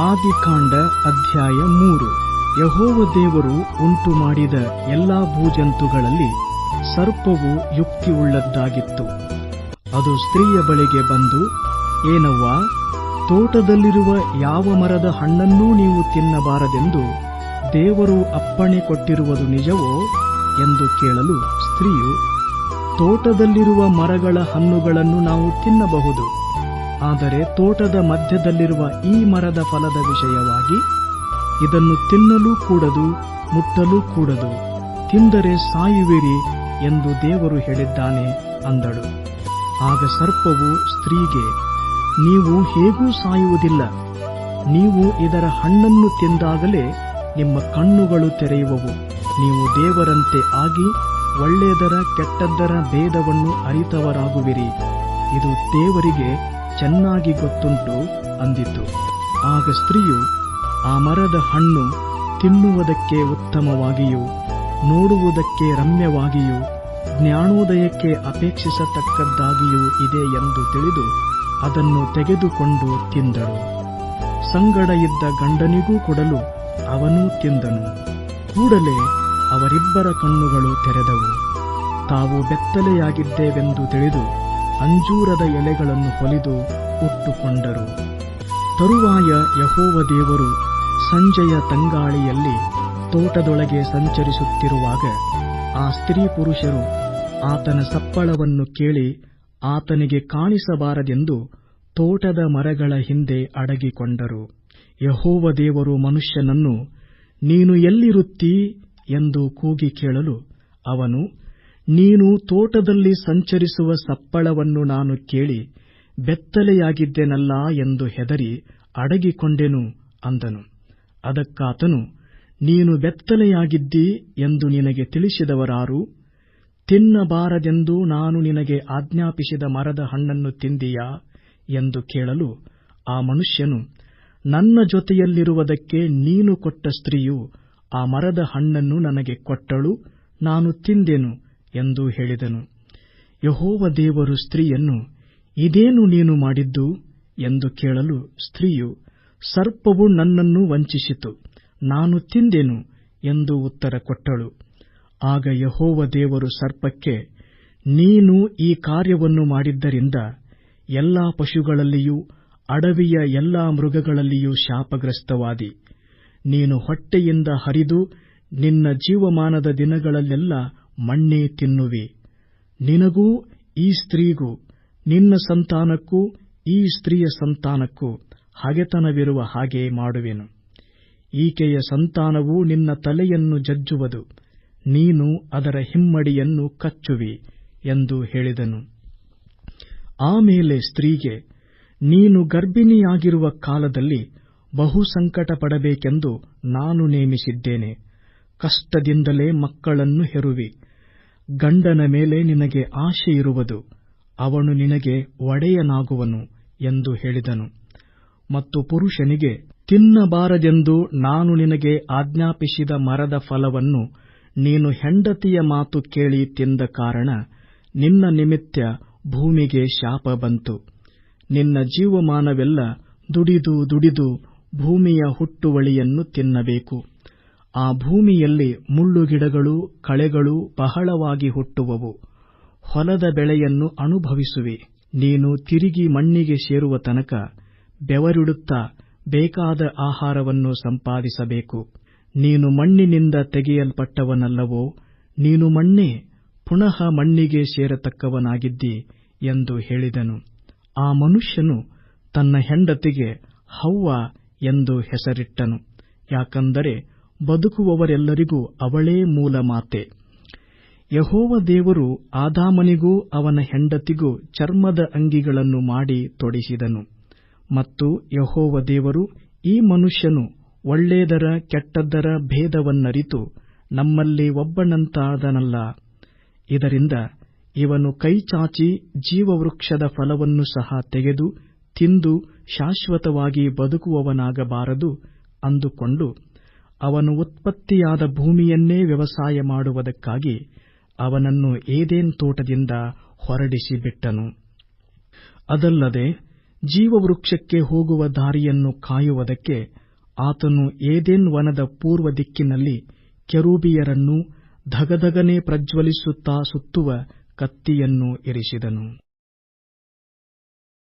ಆದಿಕಾಂಡ ಅಧ್ಯಾಯ 3. ಯೆಹೋವ ದೇವರು ಉಂಟು ಮಾಡಿದ ಎಲ್ಲಾ ಭೂಜಂತುಗಳಲ್ಲಿ ಸರ್ಪವು ಯುಕ್ತಿಯುಳ್ಳದ್ದಾಗಿತ್ತು. ಅದು ಸ್ತ್ರೀಯ ಬಳಿಗೆ ಬಂದು, ಏನವ್ವಾ, ತೋಟದಲ್ಲಿರುವ ಯಾವ ಮರದ ಹಣ್ಣನ್ನೂ ನೀವು ತಿನ್ನಬಾರದೆಂದು ದೇವರು ಅಪ್ಪಣೆ ಕೊಟ್ಟಿರುವುದು ನಿಜವೋ ಎಂದು ಕೇಳಲು, ಸ್ತ್ರೀಯು, ತೋಟದಲ್ಲಿರುವ ಮರಗಳ ಹಣ್ಣುಗಳನ್ನು ನಾವು ತಿನ್ನಬಹುದು, ಆದರೆ ತೋಟದ ಮಧ್ಯದಲ್ಲಿರುವ ಈ ಮರದ ಫಲದ ವಿಷಯವಾಗಿ ಇದನ್ನು ತಿನ್ನಲೂ ಕೂಡದು, ಮುಟ್ಟಲೂ ಕೂಡದು, ತಿಂದರೆ ಸಾಯುವಿರಿ ಎಂದು ದೇವರು ಹೇಳಿದ್ದಾನೆ ಅಂದಳು. ಆಗ ಸರ್ಪವು ಸ್ತ್ರೀಗೆ, ನೀವು ಹೇಗೂ ಸಾಯುವುದಿಲ್ಲ, ನೀವು ಇದರ ಹಣ್ಣನ್ನು ತಿಂದಾಗಲೇ ನಿಮ್ಮ ಕಣ್ಣುಗಳು ತೆರೆಯುವವು, ನೀವು ದೇವರಂತೆ ಆಗಿ ಒಳ್ಳೆಯದರ ಕೆಟ್ಟದ್ದರ ಭೇದವನ್ನು ಅರಿತವರಾಗುವಿರಿ, ಇದು ದೇವರಿಗೆ ಚೆನ್ನಾಗಿ ಗೊತ್ತುಂಟು ಅಂದಿತು. ಆಗ ಸ್ತ್ರೀಯು, ಆ ಮರದ ಹಣ್ಣು ತಿನ್ನುವುದಕ್ಕೆ ಉತ್ತಮವಾಗಿಯೂ ನೋಡುವುದಕ್ಕೆ ರಮ್ಯವಾಗಿಯೂ ಜ್ಞಾನೋದಯಕ್ಕೆ ಅಪೇಕ್ಷಿಸತಕ್ಕದ್ದಾಗಿಯೂ ಇದೆ ಎಂದು ತಿಳಿದು ಅದನ್ನು ತೆಗೆದುಕೊಂಡು ತಿಂದಳು. ಸಂಗಡ ಇದ್ದ ಗಂಡನಿಗೂ ಕೊಡಲು ಅವನೂ ತಿಂದನು. ಕೂಡಲೇ ಅವರಿಬ್ಬರ ಕಣ್ಣುಗಳು ತೆರೆದವು. ತಾವು ಬೆತ್ತಲೆಯಾಗಿದ್ದೇವೆಂದು ತಿಳಿದು ಅಂಜೂರದ ಎಲೆಗಳನ್ನು ಹೊಲಿದು ಉಟ್ಟುಕೊಂಡರು. ತರುವಾಯ ಯೆಹೋವ ದೇವರು ಸಂಜೆಯ ತಂಗಾಳಿಯಲ್ಲಿ ತೋಟದೊಳಗೆ ಸಂಚರಿಸುತ್ತಿರುವಾಗ ಆ ಸ್ತ್ರೀ ಪುರುಷರು ಆತನ ಸಪ್ಪಳವನ್ನು ಕೇಳಿ ಆತನಿಗೆ ಕಾಣಿಸಬಾರದೆಂದು ತೋಟದ ಮರಗಳ ಹಿಂದೆ ಅಡಗಿಕೊಂಡರು. ಯೆಹೋವ ದೇವರು ಮನುಷ್ಯನನ್ನು, ನೀನು ಎಲ್ಲಿರುತ್ತೀ ಎಂದು ಕೂಗಿ ಕೇಳಲು, ಅವನು, ನೀನು ತೋಟದಲ್ಲಿ ಸಂಚರಿಸುವ ಸಪ್ಪಳವನ್ನು ನಾನು ಕೇಳಿ ಬೆತ್ತಲೆಯಾಗಿದ್ದೆನಲ್ಲ ಎಂದು ಹೆದರಿ ಅಡಗಿಕೊಂಡೆನು ಅಂದನು. ಅದಕ್ಕಾತನು, ನೀನು ಬೆತ್ತಲೆಯಾಗಿದ್ದೀ ಎಂದು ನಿನಗೆ ತಿಳಿಸಿದವರಾರು? ತಿನ್ನಬಾರದೆಂದು ನಾನು ನಿನಗೆ ಆಜ್ಞಾಪಿಸಿದ ಮರದ ಹಣ್ಣನ್ನು ತಿಂದೀಯಾ ಎಂದು ಕೇಳಲು, ಆ ಮನುಷ್ಯನು, ನನ್ನ ಜೊತೆಯಲ್ಲಿರುವುದಕ್ಕೆ ನೀನು ಕೊಟ್ಟ ಸ್ತ್ರೀಯು ಆ ಮರದ ಹಣ್ಣನ್ನು ನನಗೆ ಕೊಟ್ಟಳು, ನಾನು ತಿಂದೆನು ಎಂದು ಹೇಳಿದನು. ಯೆಹೋವ ದೇವರು ಸ್ತ್ರೀಯನ್ನು, ಇದೇನು ನೀನು ಮಾಡಿದ್ದು ಎಂದು ಕೇಳಲು, ಸ್ತ್ರೀಯು, ಸರ್ಪವು ನನ್ನನ್ನು ವಂಚಿಸಿತು, ನಾನು ತಿಂದೆನು ಎಂದು ಉತ್ತರ ಕೊಟ್ಟಳು. ಆಗ ಯೆಹೋವ ದೇವರು ಸರ್ಪಕ್ಕೆ, ನೀನು ಈ ಕಾರ್ಯವನ್ನು ಮಾಡಿದ್ದರಿಂದ ಎಲ್ಲಾ ಪಶುಗಳಲ್ಲಿಯೂ ಅಡವಿಯ ಎಲ್ಲಾ ಮೃಗಗಳಲ್ಲಿಯೂ ಶಾಪಗ್ರಸ್ತವಾದಿ. ನೀನು ಹೊಟ್ಟೆಯಿಂದ ಹರಿದು ನಿನ್ನ ಜೀವಮಾನದ ದಿನಗಳಲ್ಲೆಲ್ಲ ಮಣ್ಣೇ ತಿನ್ನುವಿ. ನಿನಗೂ ಈ ಸ್ತ್ರೀಗೂ, ನಿನ್ನ ಸಂತಾನಕ್ಕೂ ಈ ಸ್ತ್ರೀಯ ಸಂತಾನಕ್ಕೂ ಹಗೆತನವಿರುವ ಹಾಗೆ ಮಾಡುವೆನು. ಈಕೆಯ ಸಂತಾನವು ನಿನ್ನ ತಲೆಯನ್ನು ಜಜ್ಜುವುದು, ನೀನು ಅದರ ಹಿಮ್ಮಡಿಯನ್ನು ಕಚ್ಚುವಿ ಎಂದು ಹೇಳಿದನು. ಆಮೇಲೆ ಸ್ತ್ರೀಗೆ, ನೀನು ಗರ್ಭಿಣಿಯಾಗಿರುವ ಕಾಲದಲ್ಲಿ ಬಹು ಸಂಕಟ ಪಡಬೇಕೆಂದು ನಾನು ನೇಮಿಸಿದ್ದೇನೆ. ಕಷ್ಟದಿಂದಲೇ ಮಕ್ಕಳನ್ನು ಹೆರುವಿ. ಗಂಡನ ಮೇಲೆ ನಿನಗೆ ಆಶೆಯಿರುವುದು, ಅವನು ನಿನಗೆ ಒಡೆಯನಾಗುವನು ಎಂದು ಹೇಳಿದನು. ಮತ್ತು ಪುರುಷನಿಗೆ, ತಿನ್ನಬಾರದೆಂದು ನಾನು ನಿನಗೆ ಆಜ್ಞಾಪಿಸಿದ ಮರದ ಫಲವನ್ನು ನೀನು ಹೆಂಡತಿಯ ಮಾತು ಕೇಳಿ ತಿಂದ ಕಾರಣ ನಿನ್ನ ನಿಮಿತ್ತ ಭೂಮಿಗೆ ಶಾಪ ಬಂತು. ನಿನ್ನ ಜೀವಮಾನವೆಲ್ಲ ದುಡಿದು ದುಡಿದು ಭೂಮಿಯ ಹುಟ್ಟುವಳಿಯನ್ನು ತಿನ್ನಬೇಕು. ಆ ಭೂಮಿಯಲ್ಲಿ ಮುಳ್ಳುಗಿಡಗಳು, ಕಳೆಗಳು ಬಹಳವಾಗಿ ಹುಟ್ಟುವವು. ಹೊಲದ ಬೆಳೆಯನ್ನು ಅನುಭವಿಸುವಿ. ನೀನು ತಿರುಗಿ ಮಣ್ಣಿಗೆ ಸೇರುವ ತನಕ ಬೆವರಿಡುತ್ತಾ ಬೇಕಾದ ಆಹಾರವನ್ನು ಸಂಪಾದಿಸಬೇಕು. ನೀನು ಮಣ್ಣಿನಿಂದ ತೆಗೆಯಲ್ಪಟ್ಟವನಲ್ಲವೋ, ನೀನು ಮಣ್ಣೇ, ಪುನಃ ಮಣ್ಣಿಗೆ ಸೇರತಕ್ಕವನಾಗಿದ್ದಿ ಎಂದು ಹೇಳಿದನು. ಆ ಮನುಷ್ಯನು ತನ್ನ ಹೆಂಡತಿಗೆ ಹವ್ವ ಎಂದು ಹೆಸರಿಟ್ಟನು, ಯಾಕಂದರೆ ಬದುಕುವವರೆಲ್ಲರಿಗೂ ಅವಳೇ ಮೂಲ ಮಾತೆ. ಯೆಹೋವ ದೇವರು ಆದಾಮನಿಗೂ ಅವನ ಹೆಂಡತಿಗೂ ಚರ್ಮದ ಅಂಗಿಗಳನ್ನು ಮಾಡಿ ತೊಡಿಸಿದನು. ಮತ್ತು ಯೆಹೋವ ದೇವರು, ಈ ಮನುಷ್ಯನು ಒಳ್ಳೆಯದರ ಕೆಟ್ಟದ್ದರ ಭೇದವನ್ನರಿತು ನಮ್ಮಲ್ಲಿ ಒಬ್ಬನಂತಾದನಲ್ಲ, ಇದರಿಂದ ಇವನು ಕೈಚಾಚಿ ಜೀವವೃಕ್ಷದ ಫಲವನ್ನು ಸಹ ತೆಗೆದು ತಿಂದು ಶಾಶ್ವತವಾಗಿ ಬದುಕುವವನಾಗಬಾರದು ಅಂದುಕೊಂಡು ಅವನು ಉತ್ಪತ್ತಿಯಾದ ಭೂಮಿಯನ್ನೇ ವ್ಯವಸಾಯ ಮಾಡುವುದಕ್ಕಾಗಿ ಅವನನ್ನು ಏದೇನ್ ತೋಟದಿಂದ ಹೊರಡಿಸಿಬಿಟ್ಟನು. ಅದಲ್ಲದೆ ಜೀವವೃಕ್ಷಕ್ಕೆ ಹೋಗುವ ದಾರಿಯನ್ನು ಕಾಯುವುದಕ್ಕೆ ಆತನು ಏದೆನ್ ವನದ ಪೂರ್ವ ದಿಕ್ಕಿನಲ್ಲಿ ಕೆರೂಬಿಯರನ್ನೂ ಧಗಧಗನೆ ಪ್ರಜ್ವಲಿಸುತ್ತಾ ಸುತ್ತುವ ಕತ್ತಿಯನ್ನೂ ಇರಿಸಿದನು.